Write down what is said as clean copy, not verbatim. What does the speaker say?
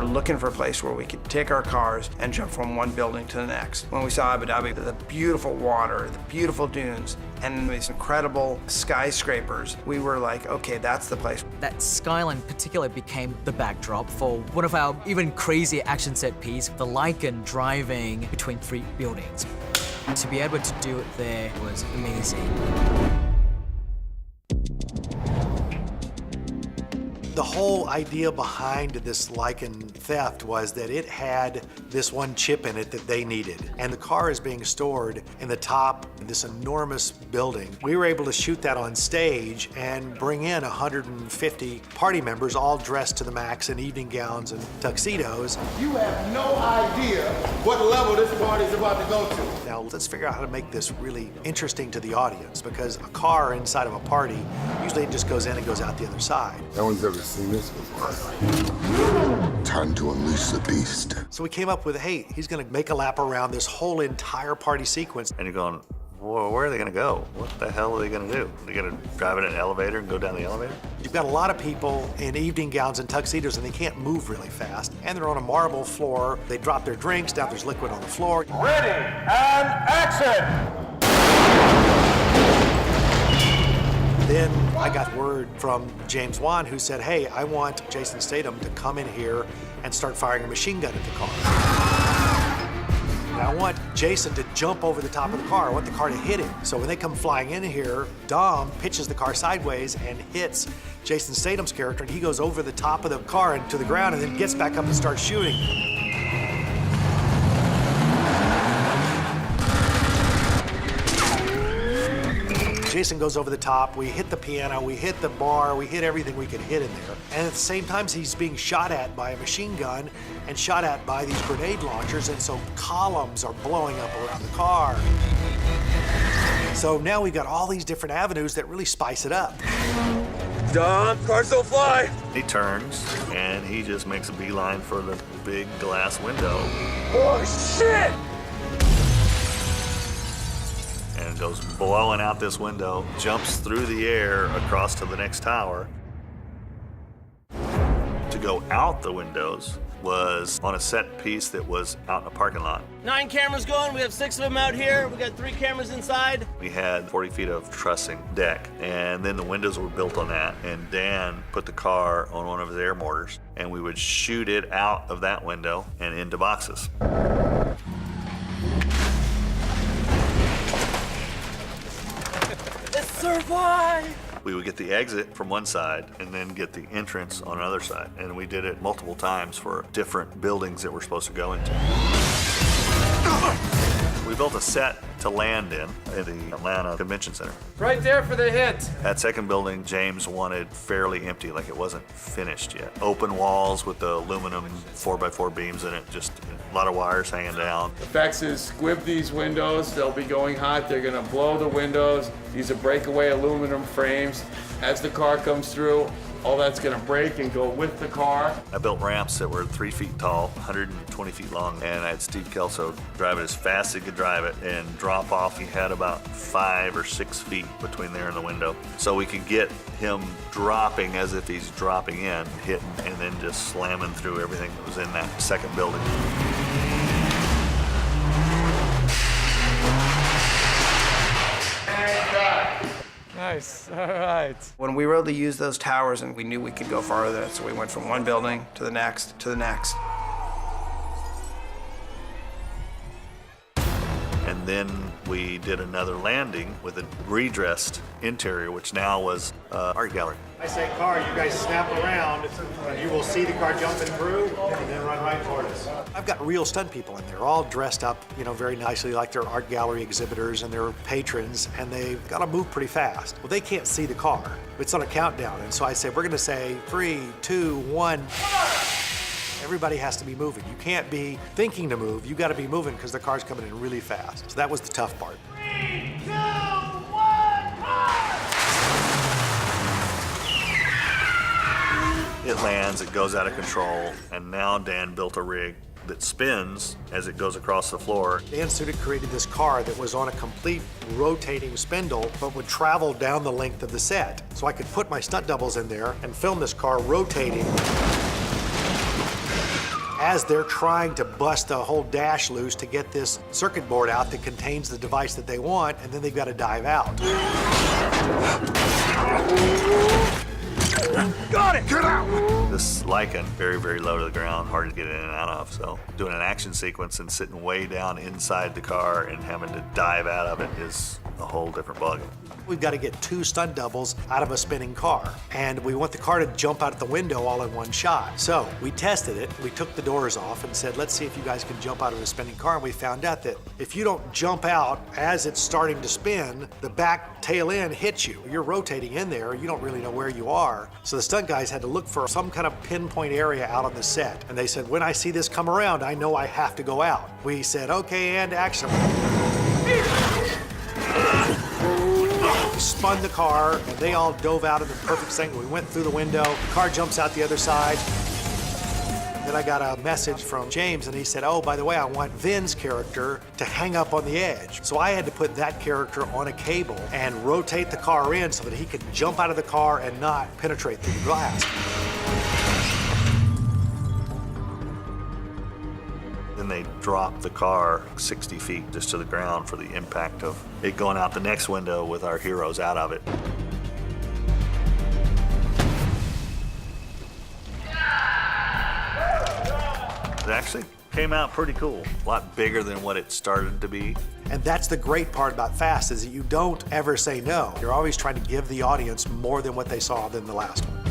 were looking for a place where we could take our cars and jump from one building to the next. When we saw Abu Dhabi, the beautiful water, the beautiful dunes, and these incredible skyscrapers, we were like, okay, that's the place. That skyline in particular became the backdrop for one of our even crazier action set piece, the Lycan driving between 3 buildings. To be able to do it there was amazing. The whole idea behind this Lycan theft was that it had this one chip in it that they needed. And the car is being stored in the top of this enormous building. We were able to shoot that on stage and bring in 150 party members all dressed to the max in evening gowns and tuxedos. You have no idea what level this party is about to go to. Now let's figure out how to make this really interesting to the audience, because a car inside of a party, usually it just goes in and goes out the other side. No one's ever seen this before. Time to unleash the beast. So we came up with, hey, he's gonna make a lap around this whole entire party sequence. And you're going, well, where are they gonna go? What the hell are they gonna do? Are they gonna drive in an elevator and go down the elevator? You've got a lot of people in evening gowns and tuxedos, and they can't move really fast. And they're on a marble floor. They drop their drinks, now there's liquid on the floor. Ready, and action! Then I got word from James Wan, who said, hey, I want Jason Statham to come in here and start firing a machine gun at the car. And I want Jason to jump over the top of the car. I want the car to hit him. So when they come flying in here, Dom pitches the car sideways and hits Jason Statham's character, and he goes over the top of the car and to the ground and then gets back up and starts shooting. Jason goes over the top, we hit the piano, we hit the bar, we hit everything we could hit in there. And at the same time, he's being shot at by a machine gun and shot at by these grenade launchers, and so columns are blowing up around the car. So now we've got all these different avenues that really spice it up. Dom, cars don't fly! He turns and he just makes a beeline for the big glass window Oh, shit! and goes blowing out this window, jumps through the air across to the next tower. To go out the windows was on a set piece that was out in a parking lot. 9 cameras going, we have 6 of them out here. We got 3 cameras inside. We had 40 feet of trussing deck, and then the windows were built on that, and Dan put the car on one of his air mortars, and we would shoot it out of that window and into boxes. Let's survive! We would get the exit from one side and then get the entrance on another side. And we did it multiple times for different buildings that we're supposed to go into. We built a set to land in at the Atlanta Convention Center. Right there for the hit. That second building, James wanted fairly empty, like it wasn't finished yet. Open walls with the aluminum 4x4 beams in it, just a lot of wires hanging down. Effects is squib these windows. They'll be going hot. They're gonna blow the windows. These are breakaway aluminum frames. As the car comes through, all that's gonna break and go with the car. I built ramps that were 3 feet tall, 120 feet long, and I had Steve Kelso drive it as fast as he could drive it and drop off. He had about 5 or 6 feet between there and the window. So we could get him dropping as if he's dropping in, hitting, and then just slamming through everything that was in that second building. Nice, all right. When we were able to use those towers, and we knew we could go farther, so we went from one building to the next to the next. And then we did another landing with a redressed interior, which now was art gallery. I say car, you guys snap around, and you will see the car jumping through, and then run right toward us. I've got real stunt people in there, all dressed up, you know, very nicely, like they're art gallery exhibitors and they're patrons, and they've got to move pretty fast. Well, they can't see the car. It's on a countdown, and so I say, we're gonna say 3, 2, 1. Everybody has to be moving. You can't be thinking to move. You got to be moving because the car's coming in really fast. So that was the tough part. 3, 2, 1, car! It lands, it goes out of control, and now Dan built a rig that spins as it goes across the floor. Dan Sudik created this car that was on a complete rotating spindle, but would travel down the length of the set. So I could put my stunt doubles in there and film this car rotating. as they're trying to bust the whole dash loose to get this circuit board out that contains the device that they want, and then they've got to dive out. Got it! Get out! This Lycan, very, very low to the ground, hard to get in and out of. So doing an action sequence and sitting way down inside the car and having to dive out of it is a whole different ballgame. We've got to get 2 stunt doubles out of a spinning car, and we want the car to jump out of the window all in one shot. So we tested it. We took the doors off and said, let's see if you guys can jump out of a spinning car. And we found out that if you don't jump out as it's starting to spin, the back tail end hits you. You're rotating in there. You don't really know where you are. So the stunt guys had to look for some kind of pinpoint area out on the set. And they said, when I see this come around, I know I have to go out. We said, okay, and action. We spun the car, and they all dove out in the perfect second. We went through the window, the car jumps out the other side. Then I got a message from James, and he said, oh, by the way, I want Vin's character to hang up on the edge. So I had to put that character on a cable and rotate the car in so that he could jump out of the car and not penetrate through the glass. Then they dropped the car 60 feet just to the ground for the impact of it going out the next window with our heroes out of it. It actually came out pretty cool. A lot bigger than what it started to be. And that's the great part about Fast, is that you don't ever say no. You're always trying to give the audience more than what they saw than the last one.